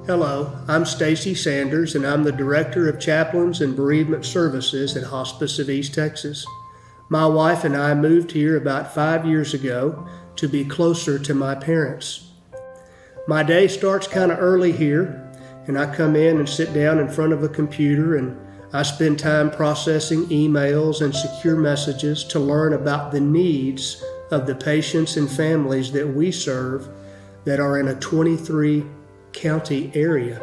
Hello, I'm Stacy Sanders, and I'm the Director of Chaplains and Bereavement Services at Hospice of East Texas. My wife and I moved here about 5 years ago to be closer to my parents. My day starts kind of early here, and I come in and sit down in front of a computer, and I spend time processing emails and secure messages to learn about the needs of the patients and families that we serve that are in a 23 county area.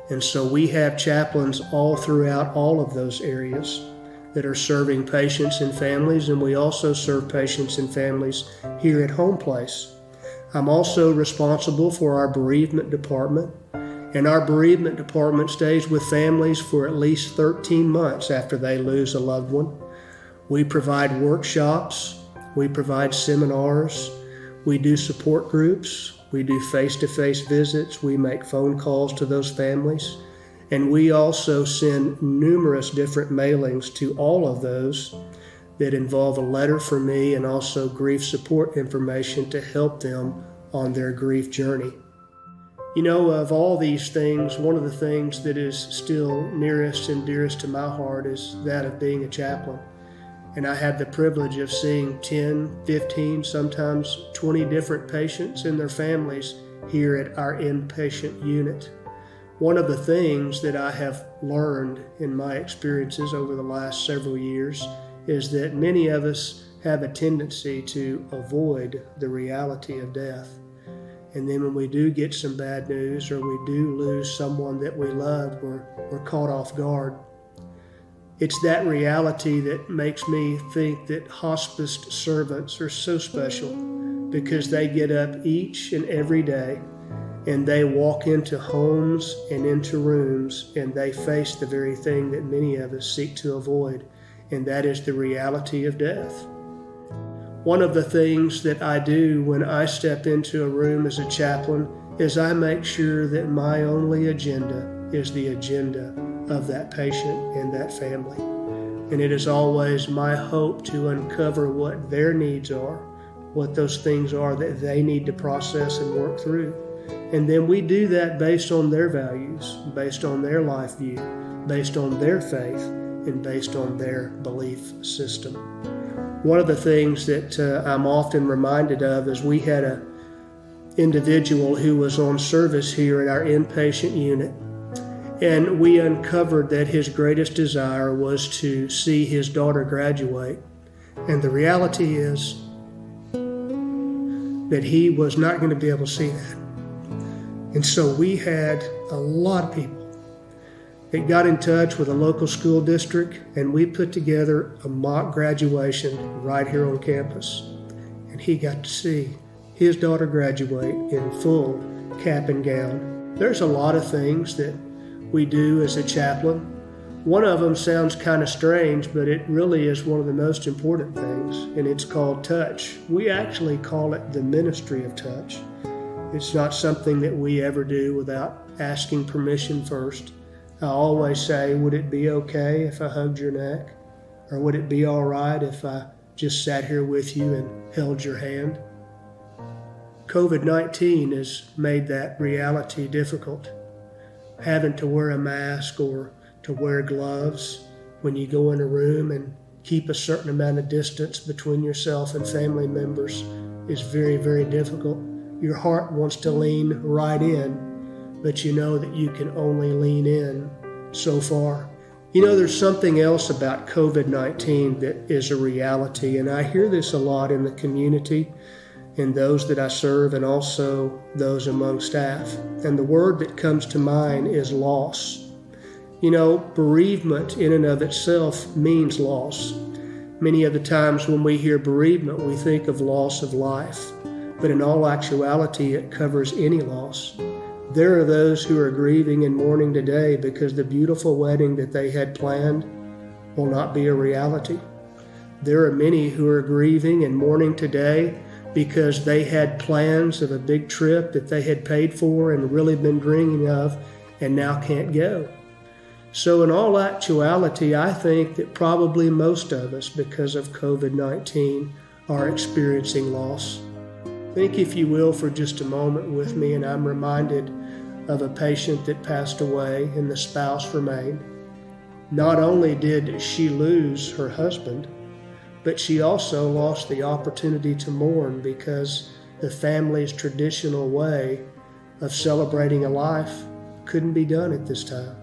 And so we have chaplains all throughout all of those areas that are serving patients and families, and we also serve patients and families here at Home Place. I'm also responsible for our bereavement department, and our bereavement department stays with families for at least 13 months after they lose a loved one. We provide workshops, we provide seminars, we do support groups, we do face-to-face visits, we make phone calls to those families, and we also send numerous different mailings to all of those that involve a letter from me and also grief support information to help them on their grief journey. You know, of all these things, one of the things that is still nearest and dearest to my heart is that of being a chaplain. And I had the privilege of seeing 10, 15, sometimes 20 different patients and their families here at our inpatient unit. One of the things that I have learned in my experiences over the last several years is that many of us have a tendency to avoid the reality of death. And then when we do get some bad news or we do lose someone that we love, we're caught off guard. It's that reality that makes me think that hospice servants are so special, because they get up each and every day and they walk into homes and into rooms and they face the very thing that many of us seek to avoid, and that is the reality of death. One of the things that I do when I step into a room as a chaplain is I make sure that my only agenda is the agenda of that patient and that family. And it is always my hope to uncover what their needs are, what those things are that they need to process and work through. And then we do that based on their values, based on their life view, based on their faith, and based on their belief system. One of the things that I'm often reminded of is we had an individual who was on service here at our inpatient unit, and we uncovered that his greatest desire was to see his daughter graduate. And the reality is that he was not going to be able to see that. And so we had a lot of people that got in touch with a local school district, and we put together a mock graduation right here on campus. And he got to see his daughter graduate in full cap and gown. There's a lot of things that we do as a chaplain. One of them sounds kind of strange, but it really is one of the most important things, and it's called touch. We actually call it the ministry of touch. It's not something that we ever do without asking permission first. I always say, would it be okay if I hugged your neck? Or would it be all right if I just sat here with you and held your hand? COVID-19 has made that reality difficult. Having to wear a mask or to wear gloves when you go in a room and keep a certain amount of distance between yourself and family members is very, very difficult. Your heart wants to lean right in, but you know that you can only lean in so far. You know, there's something else about COVID-19 that is a reality, and I hear this a lot in the community and those that I serve, and also those among staff. And the word that comes to mind is loss. You know, bereavement in and of itself means loss. Many of the times when we hear bereavement, we think of loss of life. But in all actuality, it covers any loss. There are those who are grieving and mourning today because the beautiful wedding that they had planned will not be a reality. There are many who are grieving and mourning today because they had plans of a big trip that they had paid for and really been dreaming of and now can't go. So in all actuality, I think that probably most of us, because of COVID-19, are experiencing loss. Think, if you will, for just a moment with me, and I'm reminded of a patient that passed away and the spouse remained. Not only did she lose her husband, but she also lost the opportunity to mourn because the family's traditional way of celebrating a life couldn't be done at this time.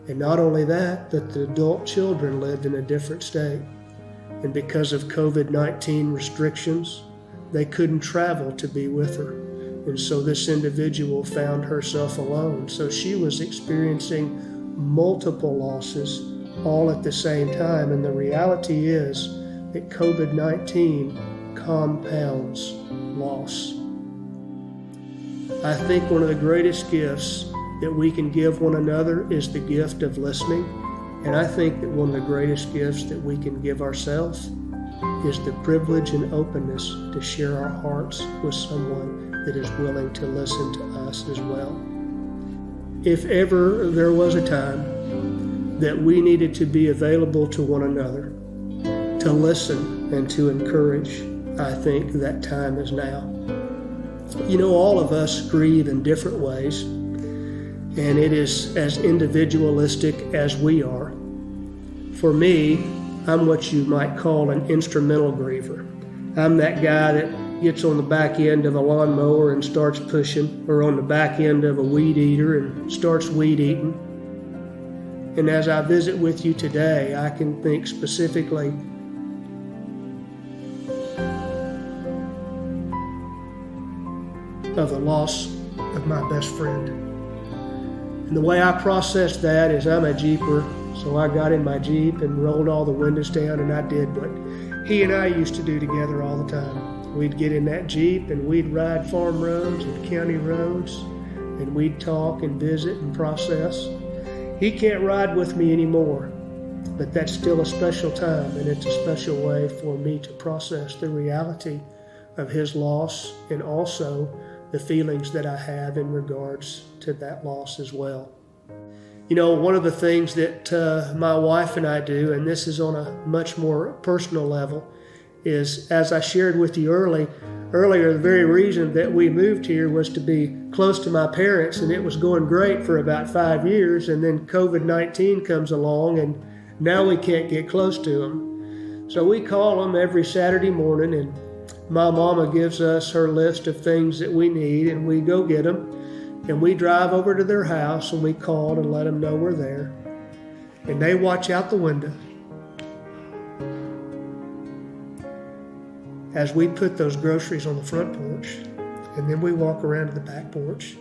And not only that, but the adult children lived in a different state. And because of COVID-19 restrictions, they couldn't travel to be with her. And so this individual found herself alone. So she was experiencing multiple losses all at the same time. And the reality is that COVID-19 compounds loss. I think one of the greatest gifts that we can give one another is the gift of listening. And I think that one of the greatest gifts that we can give ourselves is the privilege and openness to share our hearts with someone that is willing to listen to us as well. If ever there was a time that we needed to be available to one another, to listen and to encourage, I think that time is now. You know, all of us grieve in different ways, and it is as individualistic as we are. For me, I'm what you might call an instrumental griever. I'm that guy that gets on the back end of a lawnmower and starts pushing, or on the back end of a weed eater and starts weed eating. And as I visit with you today, I can think specifically of the loss of my best friend. And the way I processed that is I'm a Jeeper, so I got in my Jeep and rolled all the windows down, and I did what he and I used to do together all the time. We'd get in that Jeep and we'd ride farm roads and county roads, and we'd talk and visit and process. He can't ride with me anymore, but that's still a special time, and it's a special way for me to process the reality of his loss and also the feelings that I have in regards to that loss as well. You know, one of the things that my wife and I do, and this is on a much more personal level, is, as I shared with you earlier, the very reason that we moved here was to be close to my parents, and it was going great for about 5 years, and then COVID-19 comes along, and now we can't get close to them. So we call them every Saturday morning, and my mama gives us her list of things that we need, and we go get them, and we drive over to their house, and we call and let them know we're there. And they watch out the window as we put those groceries on the front porch, and then we walk around to the back porch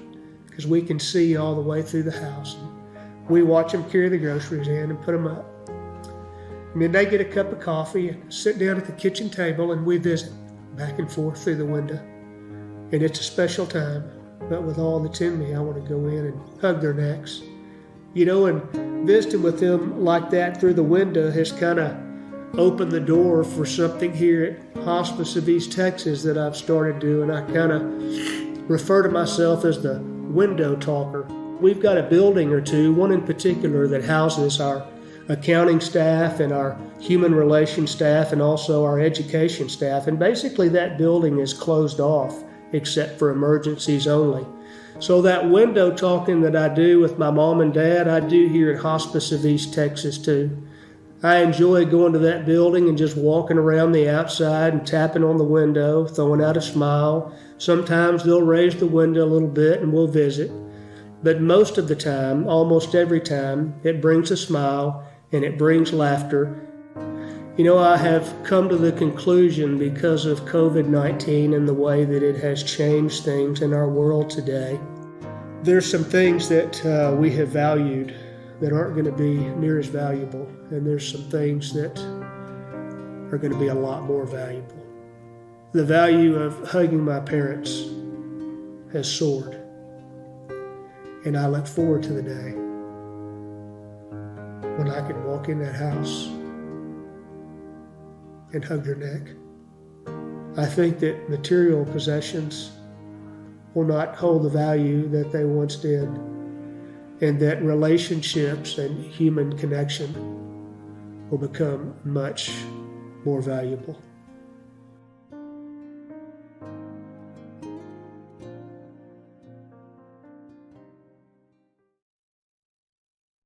because we can see all the way through the house. And we watch them carry the groceries in and put them up. And then they get a cup of coffee and sit down at the kitchen table, and we visit back and forth through the window. And it's a special time, but with all that's in me, I want to go in and hug their necks. You know, and visiting with them like that through the window has kind of opened the door for something here at Hospice of East Texas that I've started doing. I kind of refer to myself as the window talker. We've got a building or two, one in particular that houses our accounting staff and our human relations staff and also our education staff. And basically that building is closed off except for emergencies only. So that window talking that I do with my mom and dad, I do here at Hospice of East Texas too. I enjoy going to that building and just walking around the outside and tapping on the window, throwing out a smile. Sometimes they'll raise the window a little bit and we'll visit. But most of the time, almost every time, it brings a smile and it brings laughter. You know, I have come to the conclusion because of COVID-19 and the way that it has changed things in our world today. There's some things that we have valued that aren't going to be near as valuable, and there's some things that are going to be a lot more valuable. The value of hugging my parents has soared, and I look forward to the day when I can walk in that house and hug their neck. I think that material possessions will not hold the value that they once did, and that relationships and human connection will become much more valuable.